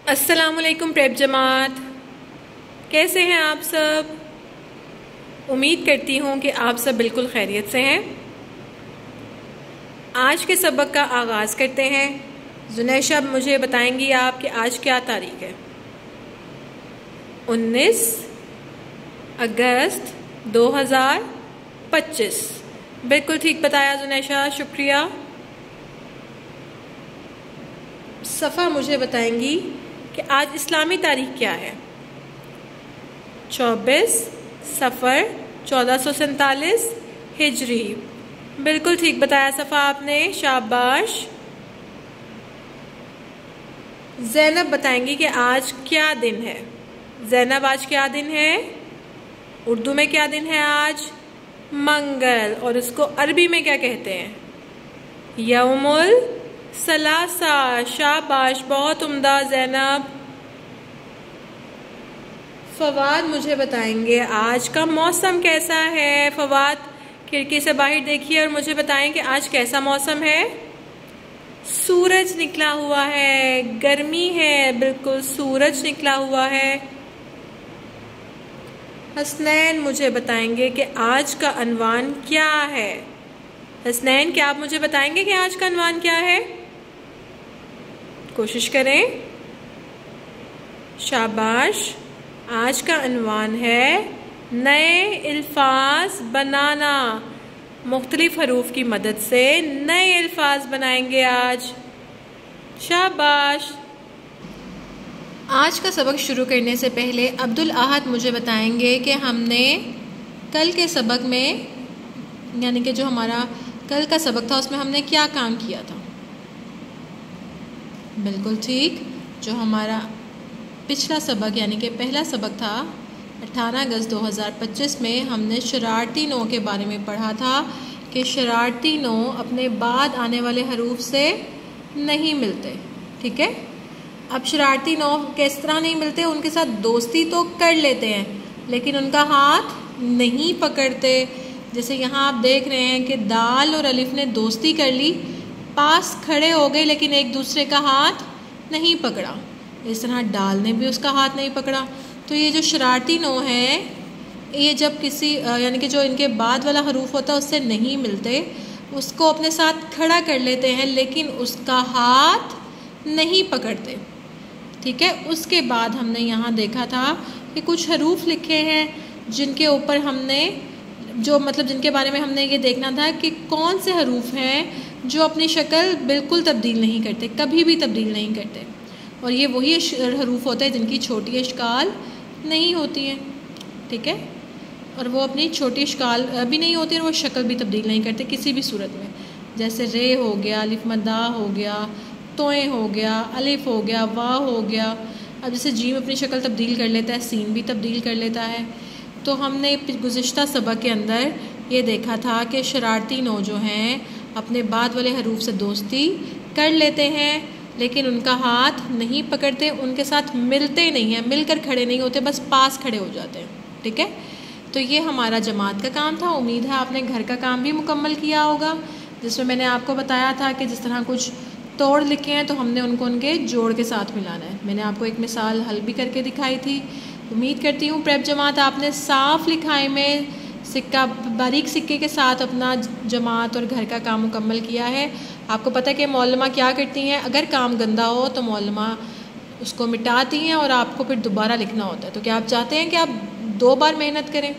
अस्सलामुअलैकुम प्रेप जमात, कैसे हैं आप सब। उम्मीद करती हूँ कि आप सब बिल्कुल खैरियत से हैं। आज के सबक का आगाज़ करते हैं। जुनैशा मुझे बताएंगी आप कि आज क्या तारीख है। 19 अगस्त 2025। बिल्कुल ठीक बताया जुनैशा, शुक्रिया। सफ़ा मुझे बताएंगी कि आज इस्लामी तारीख क्या है। 24 सफ़र 1447 हिजरी। बिल्कुल ठीक बताया सफ़ा आपने, शाबाश। ज़ैनब बताएंगी कि आज क्या दिन है। ज़ैनब आज क्या दिन है, उर्दू में क्या दिन है आज? मंगल। और इसको अरबी में क्या कहते हैं? यौमुल सलासा। शाबाश, बहुत उम्दा ज़ैनब। फवाद मुझे बताएंगे आज का मौसम कैसा है। फवाद खिड़की से बाहर देखिए और मुझे बताएं कि आज कैसा मौसम है। सूरज निकला हुआ है, गर्मी है, बिल्कुल सूरज निकला हुआ है। हसनैन मुझे बताएंगे कि आज का अनवान क्या है। हसनैन, क्या आप मुझे बताएंगे कि आज का अनवान क्या है? कोशिश करें, शाबाश। आज का अनवान है नए अल्फाज बनाना। मुख्तलिफ हरूफ की मदद से नए अल्फाज बनाएंगे आज, शाबाश। आज का सबक शुरू करने से पहले अब्दुल अहद मुझे बताएंगे कि हमने कल के सबक में, यानी कि जो हमारा कल का सबक था, उसमें हमने क्या काम किया था। बिल्कुल ठीक, जो हमारा पिछला सबक यानी कि पहला सबक था 18 अगस्त 2025 में हमने शरारती नो के बारे में पढ़ा था कि शरारती नो अपने बाद आने वाले हरूफ से नहीं मिलते। ठीक है, अब शरारती नो किस तरह नहीं मिलते? उनके साथ दोस्ती तो कर लेते हैं लेकिन उनका हाथ नहीं पकड़ते। जैसे यहाँ आप देख रहे हैं कि दाल और अलिफ ने दोस्ती कर ली, पास खड़े हो गए लेकिन एक दूसरे का हाथ नहीं पकड़ा। इस तरह डाल ने भी उसका हाथ नहीं पकड़ा। तो ये जो शरारती नो है, ये जब किसी यानी कि जो इनके बाद वाला हरूफ होता है उससे नहीं मिलते, उसको अपने साथ खड़ा कर लेते हैं लेकिन उसका हाथ नहीं पकड़ते। ठीक है, उसके बाद हमने यहाँ देखा था कि कुछ हरूफ लिखे हैं जिनके ऊपर हमने जिनके बारे में हमने ये देखना था कि कौन से हरूफ हैं जो अपनी शक्ल बिल्कुल तब्दील नहीं करते, कभी भी तब्दील नहीं करते। और ये वही हरूफ होते हैं जिनकी छोटी इश्काल नहीं होती है। ठीक है, और वो अपनी छोटी इश्काल भी नहीं होती है और वो शक्ल भी तब्दील नहीं करते किसी भी सूरत में। जैसे रे हो गया, अलिफ मद्दा हो गया, तोए हो गया, अलिफ हो गया, वाह हो गया। अब जैसे जीम अपनी शक्ल तब्दील कर लेता है, सीन भी तब्दील कर लेता है। तो हमने गुज़िश्ता सबक के अंदर ये देखा था कि शरारती नो जो हैं अपने बाद वाले हरूफ से दोस्ती कर लेते हैं लेकिन उनका हाथ नहीं पकड़ते, उनके साथ मिलते नहीं हैं, मिलकर खड़े नहीं होते, बस पास खड़े हो जाते हैं। ठीक है, तो ये हमारा जमात का काम था। उम्मीद है आपने घर का काम भी मुकम्मल किया होगा, जिसमें मैंने आपको बताया था कि जिस तरह कुछ तोड़ लिखे हैं तो हमने उनको उनके जोड़ के साथ मिलाना है। मैंने आपको एक मिसाल हल भी करके दिखाई थी। उम्मीद करती हूँ प्रेप जमात आपने साफ लिखाई में सिक्का, बारीक सिक्के के साथ अपना जमात और घर का काम मुकम्मल किया है। आपको पता है कि मौलमा क्या करती हैं, अगर काम गंदा हो तो मौलमा उसको मिटाती हैं और आपको फिर दोबारा लिखना होता है। तो क्या आप चाहते हैं कि आप 2 बार मेहनत करें?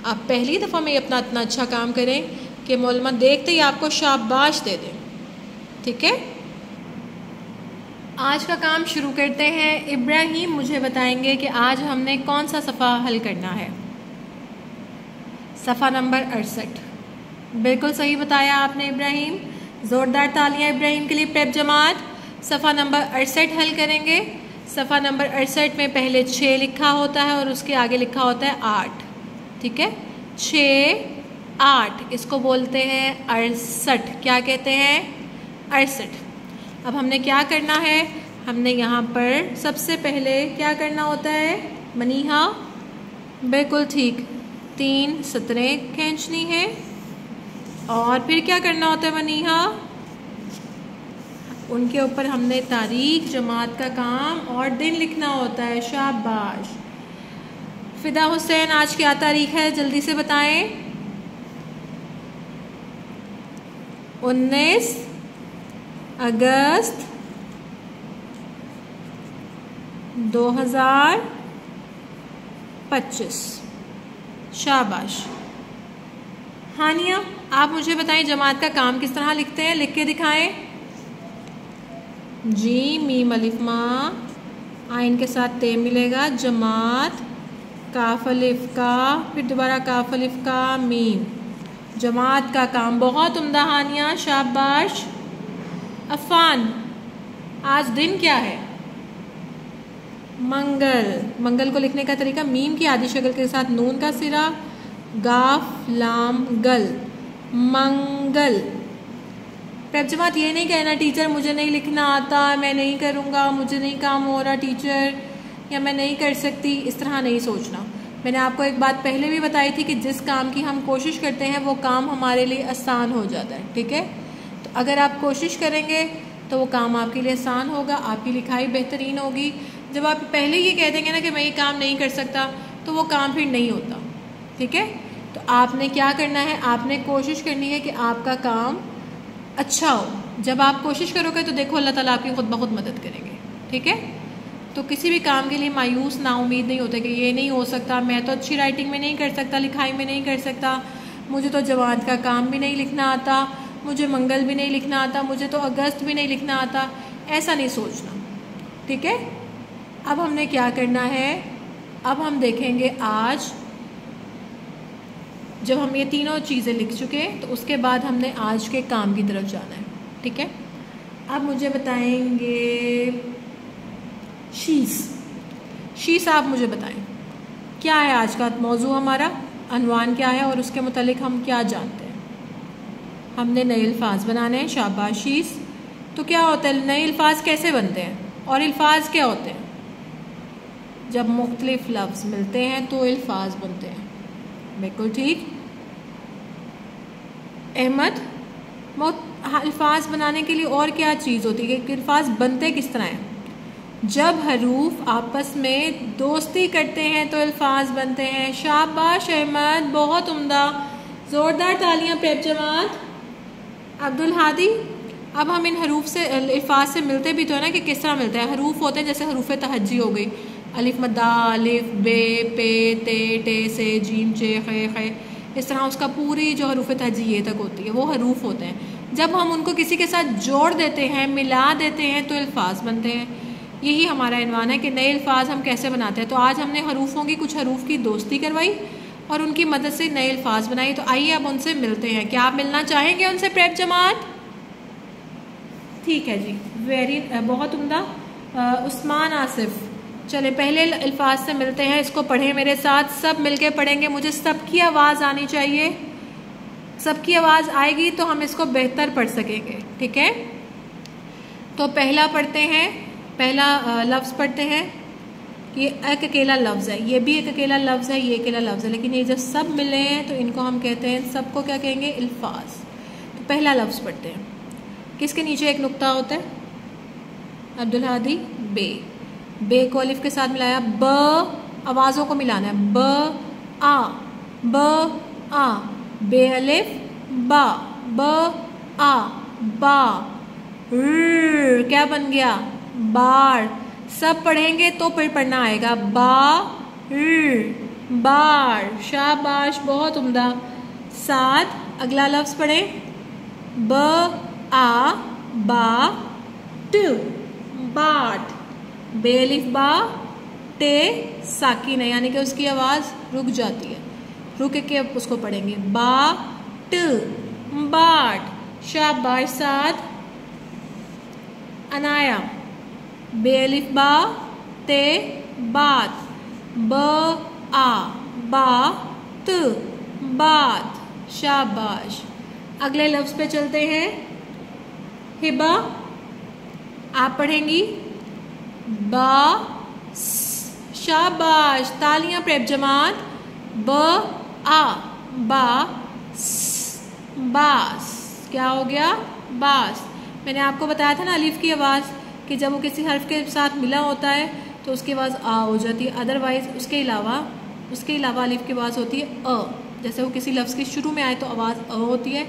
आप पहली दफ़ा में अपना इतना अच्छा काम करें कि मौलमा देखते ही आपको शाबाश दे दें। ठीक है, आज का काम शुरू करते हैं। इब्राहिम मुझे बताएंगे कि आज हमने कौन सा सफ़ा हल करना है। सफ़ा नंबर 68। बिल्कुल सही बताया आपने इब्राहिम, ज़ोरदार तालियां इब्राहिम के लिए। प्रेप जमात सफ़ा नंबर 68 हल करेंगे। सफ़ा नंबर 68 में पहले 6 लिखा होता है और उसके आगे लिखा होता है 8। ठीक है, 6 8, इसको बोलते हैं 68। क्या कहते हैं? 68। अब हमने क्या करना है, हमने यहाँ पर सबसे पहले क्या करना होता है? मनीहा, बिल्कुल ठीक, 3 सतरें खींचनी है। और फिर क्या करना होता है मनीहा? उनके ऊपर हमने तारीख, जमात का काम और दिन लिखना होता है। शाबाश। फिदा हुसैन, आज क्या तारीख है, जल्दी से बताएं। 19 अगस्त 2025। शाबाश। हानिया, आप मुझे बताएं जमात का काम किस तरह लिखते हैं, लिख के दिखाएं। जी मीम अलिफ माँ, आइन के साथ ते मिलेगा। जमात, काफ अलिफ का, फिर दोबारा काफ अलिफ का, मीम। जमात का काम। बहुत उम्दा हानिया, शाबाश। अफान, आज दिन क्या है? मंगल। मंगल को लिखने का तरीका, मीम की आधी शक्ल के साथ नून का सिरा, गाफ लाम गल, मंगल। प्रेप जमात ये नहीं कहना टीचर मुझे नहीं लिखना आता, मैं नहीं करूँगा, मुझे नहीं काम हो रहा टीचर, या मैं नहीं कर सकती, इस तरह नहीं सोचना। मैंने आपको एक बात पहले भी बताई थी कि जिस काम की हम कोशिश करते हैं वो काम हमारे लिए आसान हो जाता है, ठीक है। तो अगर आप कोशिश करेंगे तो वो काम आपके लिए आसान होगा, आपकी लिखाई बेहतरीन होगी। जब आप पहले ये कह देंगे ना कि मैं ये काम नहीं कर सकता, तो वो काम फिर नहीं होता, ठीक है। तो आपने क्या करना है, आपने कोशिश करनी है कि आपका काम अच्छा हो। जब आप कोशिश करोगे तो देखो अल्लाह ताला आपकी खुद ब खुद मदद करेंगे, ठीक है। तो किसी भी काम के लिए मायूस ना उम्मीद नहीं होते कि ये नहीं हो सकता, मैं तो अच्छी राइटिंग में नहीं कर सकता, लिखाई में नहीं कर सकता, मुझे तो जमात का काम भी नहीं लिखना आता, मुझे मंगल भी नहीं लिखना आता, मुझे तो अगस्त भी नहीं लिखना आता, ऐसा नहीं सोचना, ठीक है। अब हमने क्या करना है, अब हम देखेंगे आज जब हम ये तीनों चीज़ें लिख चुके तो उसके बाद हमने आज के काम की तरफ जाना है, ठीक है। अब मुझे बताएंगे शीस आप मुझे बताएं क्या है आज का मौजू, हमारा अनवान क्या है और उसके मुतालिक हम क्या जानते हैं। हमने नए अल्फाज बनाने हैं। शाबाश शीस। तो क्या होता है, नए अल्फाज कैसे बनते हैं और अल्फाज क्या होते हैं? जब मुख्तलिफ लफ्ज़ मिलते हैं तो अल्फाज बनते हैं। बिल्कुल ठीक अहमद। अल्फाज बनाने के लिए और क्या चीज़ होती है कि अल्फाज बनते किस तरह हैं? जब हरूफ आपस में दोस्ती करते हैं तो अल्फाज बनते हैं। शाबाश अहमद, बहुत उम्दा, ज़ोरदार तालियां प्रेप जमात। अब्दुल हादी, अब हम इन हरूफ से अल्फाज से मिलते भी तो है ना कि किस तरह मिलते हैं। हरूफ होते हैं जैसे हरूफ तहज्जी हो गई, अलिफ मद्दा, अलिफ बे पे ते टे से जीम चे खे खे, इस तरह उसका पूरी जो हरूफ तहज्जी ये तक होती है वो हरूफ होते हैं। जब हम उनको किसी के साथ जोड़ देते हैं, मिला देते हैं तो अल्फाज बनते हैं। यही हमारा इन्वान है कि नए अल्फाज हम कैसे बनाते हैं। तो आज हमने हरूफों की कुछ हरूफ की दोस्ती करवाई और उनकी मदद से नए अल्फाज बनाए। तो आइए अब उनसे मिलते हैं। क्या आप मिलना चाहेंगे उनसे प्रेप जमात? ठीक है जी, बहुत उम्दा। उस्मान आसिफ, चले पहले अल्फाज से मिलते हैं। इसको पढ़ें मेरे साथ, सब मिलके पढ़ेंगे। मुझे सबकी आवाज़ आनी चाहिए, सबकी आवाज़ आएगी तो हम इसको बेहतर पढ़ सकेंगे, ठीक है। तो पहला पढ़ते हैं, पहला लफ्ज़ पढ़ते हैं। ये एक अकेला लफ्ज़ है, ये भी एक अकेला लफ्ज़ है, ये अकेला लफ्ज़ है, लेकिन ये जब सब मिले हैं तो इनको हम कहते हैं, सबको क्या कहेंगे? अल्फाज। तो पहला लफ्ज़ पढ़ते हैं। किसके नीचे एक नुक्ता होता है? अब्दुल हादी, बे। बे को अलिफ के साथ मिलाया, ब, आवाज़ों को मिलाना है, ब आ, ब आ, बे अलिफ बा, ब आ बा, क्या बन गया? बार। सब पढ़ेंगे तो फिर पढ़ना आएगा, बा बार। शाबाश, बहुत उम्दा। साथ अगला लफ्ज़ पढ़े, ब आ बा ट, बाट। बेलिफ बा टे साकिन है, यानी कि उसकी आवाज़ रुक जाती है, रुक के उसको पढ़ेंगे, बा ट बाट। शाबाश। साथ अनाया, बेलिफ बा ते बात, ब आ बा त बात। शाबाश। अगले लफ्ज़ पे चलते हैं। हिबा, आप पढ़ेंगी बा, शाबाश, तालियां प्रेप जमात। ब आ बा, बास। क्या हो गया? बास। मैंने आपको बताया था ना अलिफ की आवाज़ कि जब वो किसी हर्फ के साथ मिला होता है तो उसकी आवाज़ आ हो जाती है, अदरवाइज़ उसके अलावा अलिफ की आवाज़ होती है अ। जैसे वो किसी लफ्ज़ के शुरू में आए तो आवाज़ अ होती है,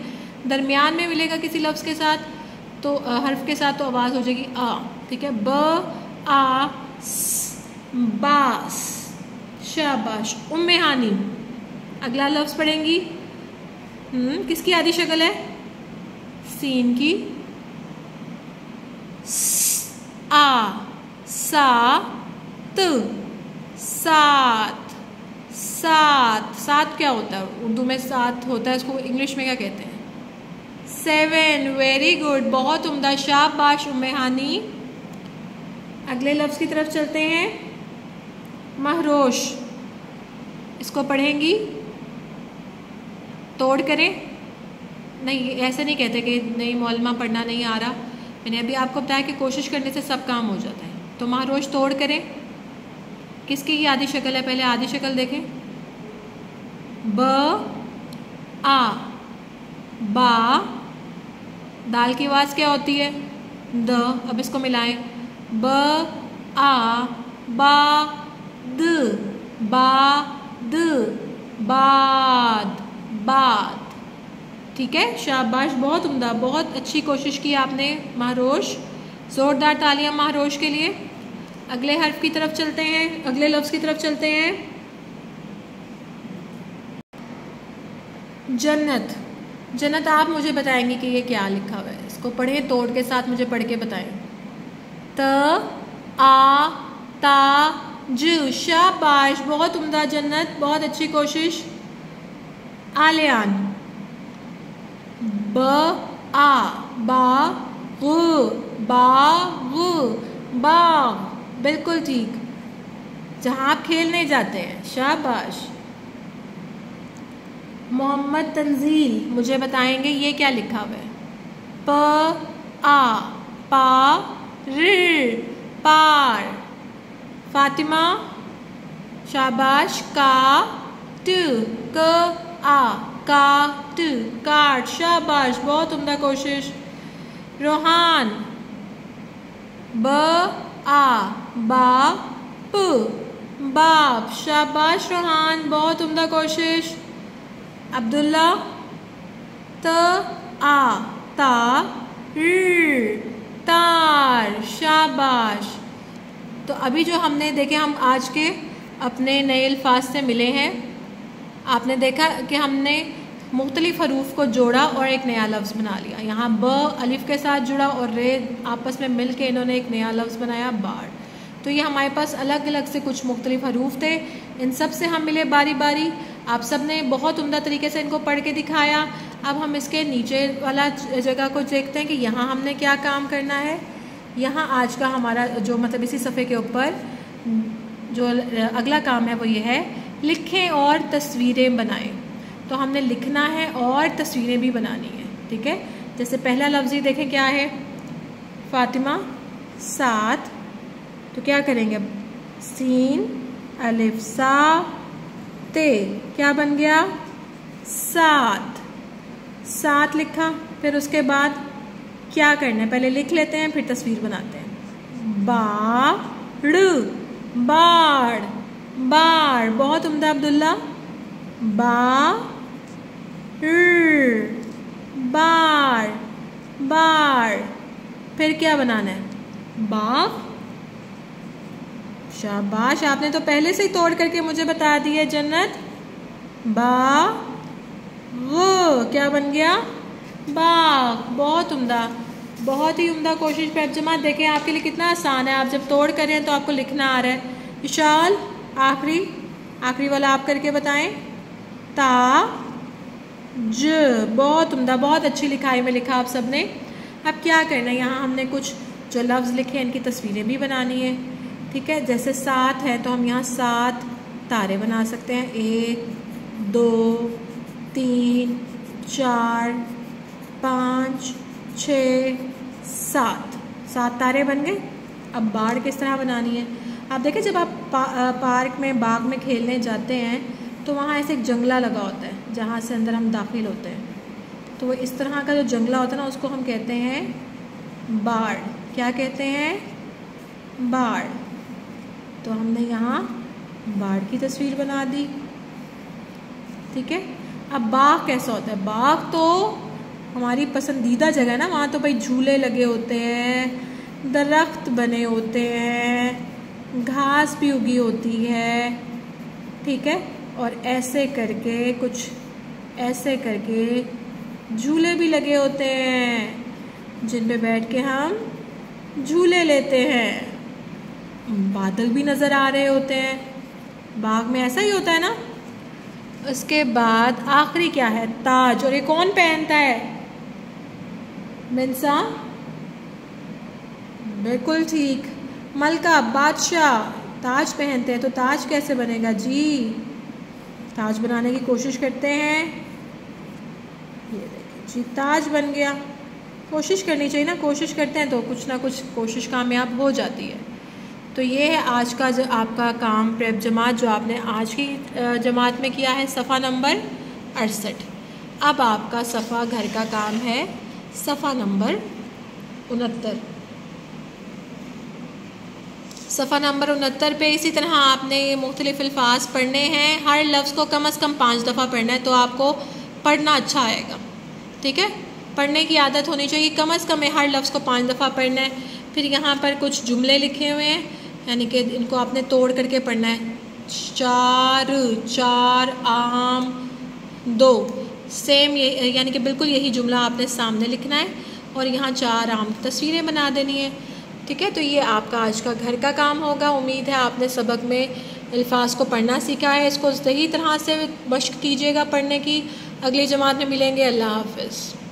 दरमियान में मिलेगा किसी लफ्ज़ के साथ तो हर्फ के साथ तो आवाज़ हो जाएगी आ। ठीक है, ब आ स, बास। शाबाश। उम्मे हानी। अगला लफ्ज़ पढ़ेंगी। किसकी आदि शक्ल है? सीन की। आ सा त, सात। सात क्या होता है? उर्दू में सात होता है, इसको इंग्लिश में क्या कहते हैं? 7। वेरी गुड, बहुत उम्दा, शाबाश उम्मे हानी। अगले लफ्ज़ की तरफ चलते हैं। महरोश। इसको पढ़ेंगी, तोड़ करें। नहीं, ऐसे नहीं कहते कि नहीं मौलमा पढ़ना नहीं आ रहा, मैंने अभी आपको बताया कि कोशिश करने से सब काम हो जाता है। तो महरोश तोड़ करें। किसकी ये आदि शक्ल है? पहले आदि शक्ल देखें। ब आ, बा। दाल की आवाज़ क्या होती है? द। अब इसको मिलाएं। ब आ बा द, बाद, बाद। ठीक है, शाबाश, बहुत उम्दा, बहुत अच्छी कोशिश की आपने महरोश। ज़ोरदार तालियां महरोश के लिए। अगले हर्फ की तरफ चलते हैं, अगले लफ्ज़ की तरफ चलते हैं। जन्नत। जन्नत आप मुझे बताएंगे कि ये क्या लिखा हुआ है। इसको पढ़ें, तोड़ के साथ मुझे पढ़ के बताएं। त आ ता ज। शाबाश, बहुत उम्दा जन्नत, बहुत अच्छी कोशिश। आलियान। ब आ बा गु, बाग, बाग। बिल्कुल ठीक, जहाँ आप खेलने जाते हैं। शाबाश। मोहम्मद तंजील मुझे बताएंगे ये क्या लिखा हुआ है। प आ पा र, पार। फातिमा। शाबाश। का ट, क आ, काट, काट। शाबाश, बहुत उम्दा कोशिश। रोहान। ब आ बा प, बाप। शाबाश रोहान, बहुत उम्दा कोशिश। अब्दुल्ला। त आ ता र, तार। शाबाश। तो अभी जो हमने देखे, हम आज के अपने नए अल्फाज से मिले हैं। आपने देखा कि हमने मुख्तलिफ हरूफ को जोड़ा और एक नया लफ्ज़ बना लिया। यहाँ ब अलिफ के साथ जुड़ा और रे आपस में मिल के इन्होंने एक नया लफ्ज़ बनाया, बार। तो ये हमारे पास अलग अलग से कुछ मुख्तलिफ हरूफ थे, इन सब से हम मिले बारी बारी। आप सब ने बहुत उम्दा तरीके से इनको पढ़ के दिखाया। अब हम इसके नीचे वाला जगह को देखते हैं कि यहाँ हमने क्या काम करना है। यहाँ आज का हमारा जो मतलब इसी सफ़े के ऊपर जो अगला काम है वो ये है, लिखें और तस्वीरें बनाएं। तो हमने लिखना है और तस्वीरें भी बनानी है। ठीक है, जैसे पहला लफ्ज़ ही देखें क्या है। फातिमा। 7। तो क्या करेंगे? सीन अलिफ सा ते, क्या बन गया? 7। 7 लिखा। फिर उसके बाद क्या करना है? पहले लिख लेते हैं, फिर तस्वीर बनाते हैं। बाड़, बाड़, बाड़। बहुत उम्दा अब्दुल्ला। बाड़, बाड़। फिर क्या बनाना है? बाग। शाबाश, आपने तो पहले से ही तोड़ करके मुझे बता दी है जन्नत। वो क्या बन गया? बाग। बहुत उम्दा, बहुत ही उम्दा कोशिश पे। अब जमात देखें आपके लिए कितना आसान है, आप जब तोड़ करें तो आपको लिखना आ रहा है। विशाल, आखिरी वाला आप करके बताएं। ता ज। बहुत उम्दा, बहुत अच्छी लिखाई में लिखा आप सब ने। अब क्या करना है, यहाँ हमने कुछ जो लफ्ज़ लिखे इनकी तस्वीरें भी बनानी है। ठीक है, जैसे 7 है तो हम यहाँ 7 तारे बना सकते हैं। 1 2 3 4 5 6 7। 7 तारे बन गए। अब बाड़ किस तरह बनानी है? आप देखें, जब आप पार्क में, बाग में खेलने जाते हैं तो वहाँ ऐसे एक जंगला लगा होता है जहाँ से अंदर हम दाखिल होते हैं। तो वो इस तरह का जो जंगला होता है ना, उसको हम कहते हैं बाढ़। क्या कहते हैं? बाढ़। तो हमने यहाँ बाढ़ की तस्वीर बना दी। ठीक है। अब बाग कैसा होता है? बाग तो हमारी पसंदीदा जगह है ना, वहाँ तो भाई झूले लगे होते हैं, दरख्त बने होते हैं, घास भी उगी होती है। ठीक है। और ऐसे करके कुछ ऐसे करके झूले भी लगे होते हैं जिन पे बैठ के हम झूले लेते हैं। बादल भी नज़र आ रहे होते हैं। बाग में ऐसा ही होता है ना। उसके बाद आखिरी क्या है? ताज। और ये कौन पहनता है? मिंसा, बिल्कुल ठीक। मलका, बादशाह ताज पहनते हैं। तो ताज कैसे बनेगा जी? ताज बनाने की कोशिश करते हैं। ये देखिए जी, ताज बन गया। कोशिश करनी चाहिए ना, कोशिश करते हैं तो कुछ ना कुछ कोशिश कामयाब हो जाती है। तो ये है आज का जो आपका काम प्रेप जमात, जो आपने आज की जमात में किया है, सफ़ा नंबर 68। अब आपका सफ़ा घर का काम है, सफ़ा नंबर 69। सफ़ा नंबर 69 पे इसी तरह आपने मुख्तलिफ़ अल्फाज पढ़ने हैं। हर लफ्ज़ को कम से कम 5 दफ़ा पढ़ना है, तो आपको पढ़ना अच्छा आएगा। ठीक है। पढ़ने की आदत होनी चाहिए, कम से कम हर लफ्ज़ को 5 दफ़ा पढ़ना है। फिर यहाँ पर कुछ जुमले लिखे हुए हैं, यानी कि इनको आपने तोड़ करके पढ़ना है। 4 4 आम 2, सेम ये, यानी कि बिल्कुल यही जुमला आपने सामने लिखना है और यहाँ 4 आम की तस्वीरें बना देनी है। ठीक है। तो ये आपका आज का घर का काम होगा। उम्मीद है आपने सबक में अल्फाज को पढ़ना सीखा है। इसको सही तरह से मश्क कीजिएगा पढ़ने की। अगली जमात में मिलेंगे। अल्लाह हाफ़िज़।